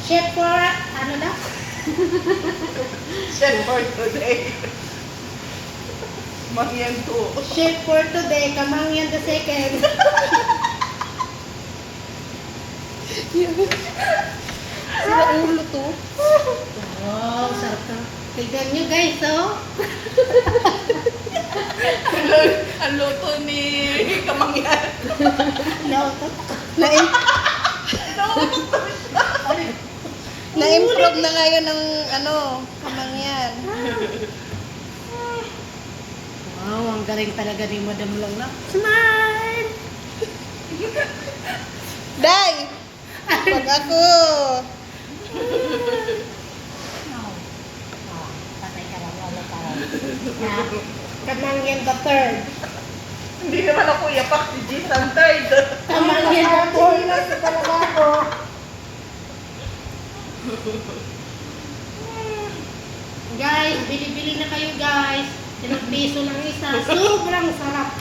Chef for, ano na? Chef for today. Mangyan to. Chef for today, Kamangyan the second. Sira ulo to. Wow, sarap na. Tignan nyo guys, oh. Ang luto ni Kamangyan. Nautot. Na-improve na ngayon ng kamangyan. Wow, ang galing talaga ni Madam Long na. Smile! Day! Pag ako. Patay ka lang, wala ka lang. Kamangyan the third. Hindi naman ako yapak si Jason third. Kamangyan the fourth. Sa talaga ako. Guys, bili-bili na kayo guys. 5 piso lang isa. Sobrang sarap.